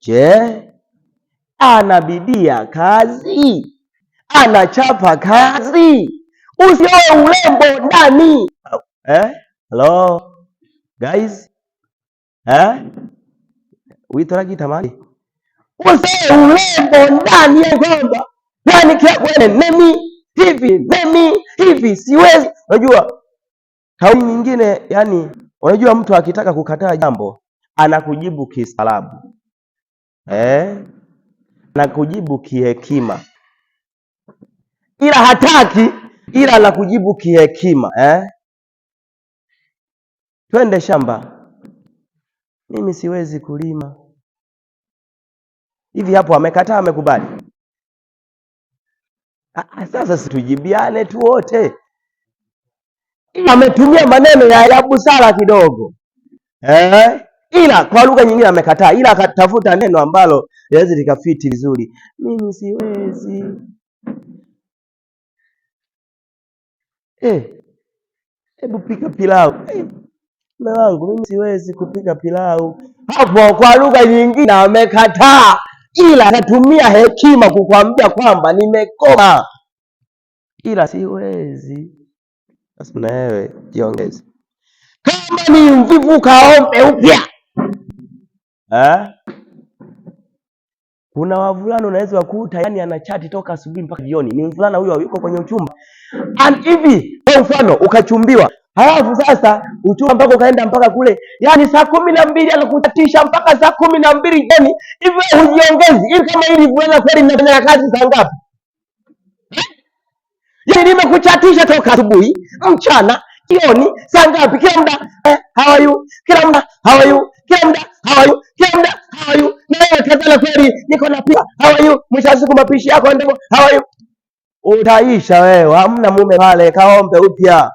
Je, anabidia kazi? Anachapa kazi? Usioe urembo ndani. Hello guys, witoragi tamani. Usioe urembo ndani ya kwamba yani kia kwene nemi hivi siwezi. Unajua kauli nyingine, yani unajua mtu akitaka kukataa jambo anakujibu kistaarabu, anakujibu kihekima, ila hataki, ila anakujibu kihekima. Twende shamba, mimi siwezi kulima. Hivi hapo amekataa amekubali? Sasa situjibiane tu wote. Ametumia maneno ya busara kidogo, ila kwa lugha nyingine amekataa, ila akatafuta neno ambalo liweze likafiti vizuri. Mimi siwezi. Hebu pika pilau. Mume wangu, mimi siwezi kupika pilau. Hapo kwa lugha nyingine amekataa, ila anatumia hekima kukwambia kwamba nimekoma, ila siwezi. Sasa na wewe jiongeze. Kama ni mvivu kaombe upya. Kuna wavulana unaweza kukuta yani ana chati toka asubuhi mpaka jioni. Ni mvulana huyo yuko kwenye uchumba. And hivi kwa mfano ukachumbiwa, halafu sasa uchumba mpaka ukaenda mpaka kule, yani saa 12 anakuchatisha mpaka saa 12 jioni. Hivi hujiongezi. Hivi kama hili vulana kweli mnafanya kazi saa ngapi? Yani nimekuchatisha toka asubuhi, mchana, jioni, saa ngapi? Kila muda how are you? Kila muda how are you? Kila muda how are you? Kila muda how are you? Na wewe kadhala kweli niko na pia how are you? Mwisho siku mapishi yako ndio how are you? Utaisha wewe, hamna mume pale, kaombe upya.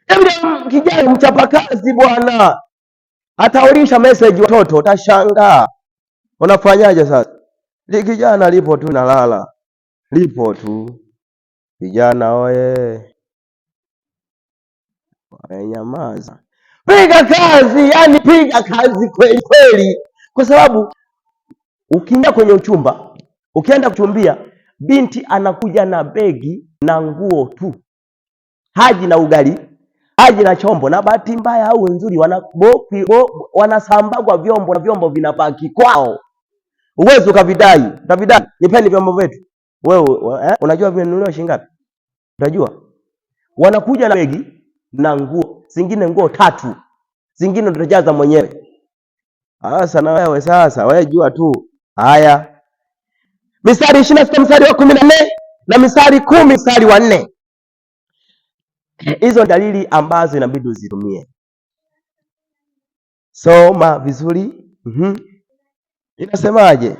Hebu kijana mchapakazi bwana, ataulisha message watoto, utashangaa. Unafanyaje sasa? Kijana lipo tu nalala. Lipo tu. Vijana oye. Nyamaza. Piga kazi, yani piga kazi kweli kweli. Kwa sababu ukienda kwenye uchumba, ukienda kuchumbia, binti anakuja na begi na nguo tu. Haji na ugali, haji na chombo, na bahati mbaya au nzuri wanasambagwa vyombo na vyombo vinabaki kwao. Uwezo ukavidai, nipeni vyombo vyetu. Wewe unajua vimenunuliwa shilingi ngapi? Unajua? Wanakuja na begi na nguo, zingine nguo 3. Zingine utajaza mwenyewe. Sasa na wewe jua tu. Haya. Mistari 26 mstari wa 14 na mistari 10 mstari wa 4. Hizo dalili ambazo inabidi uzitumie. Soma vizuri. Inasemaje?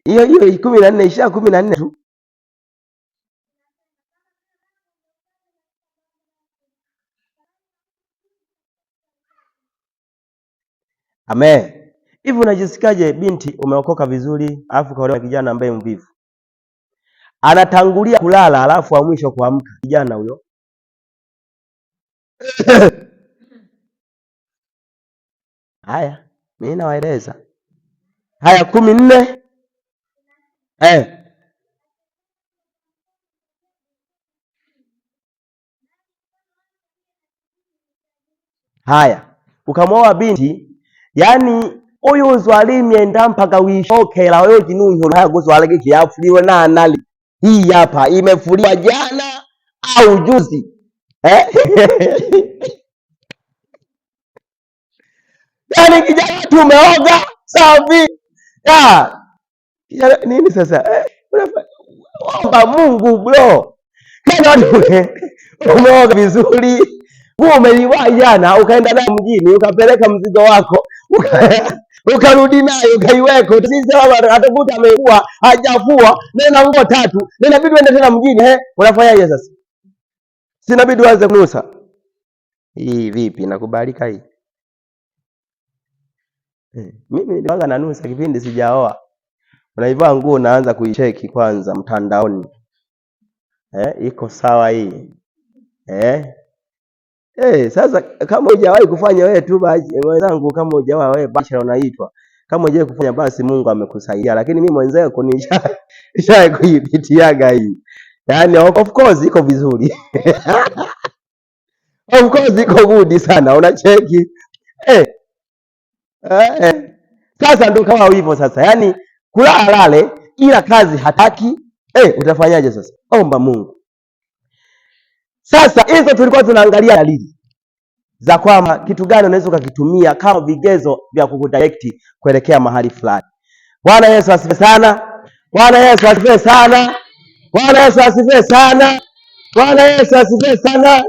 Hiyo 14 isha 14 tu. Amen. Hivi unajisikiaje binti umeokoka vizuri, alafu kaolewa kijana ambaye mvivu? Anatangulia kulala alafu wa mwisho kuamka kijana huyo. Haya, mimi nawaeleza. Haya 14. Haya, ukamwoa binti, yani oyo zwalimi enda mpaka wishokela oyo kinunyo na kuzwalege kiafuliwe na anali. Hii hapa imefuliwa jana au juzi. Yani kijana tumeoga safi. Kijana nini sasa? Omba Mungu bro. Kana umeoga vizuri. Umeliwa jana ukaenda na mjini ukapeleka mzigo wako ukarudi nayo ukaiweka. Sisi atakuta amekuwa hajafua nena nguo 3 na inabidi uende tena mjini. Unafanyaje sasa? Sinabidi uanze kunusa. Hii vipi, nakubalika hii? Mimi nilianza nanusa kipindi sijaoa. Unaivaa nguo unaanza kuicheki kwanza mtandaoni. Iko sawa hii. Sasa kama hujawahi kufanya wewe tu wenzangu, kama hujawahi wewe bachelor unaitwa. Kama hujawahi kufanya basi Mungu amekusaidia, lakini mimi mwenzako nisha kuipitiaga hii. Yaani of course iko vizuri. Of course iko good sana, unacheki. Sasa ndo kama hivyo sasa. Yaani kulala lale ila kazi hataki. Utafanyaje sasa? Omba Mungu. Sasa hizo tulikuwa tunaangalia dalili za kwamba kitu gani unaweza ukakitumia kama vigezo vya kukudirect kuelekea mahali fulani. Bwana Yesu asifiwe sana. Bwana Yesu asifiwe sana. Bwana Yesu asifiwe sana. Bwana Yesu asifiwe sana.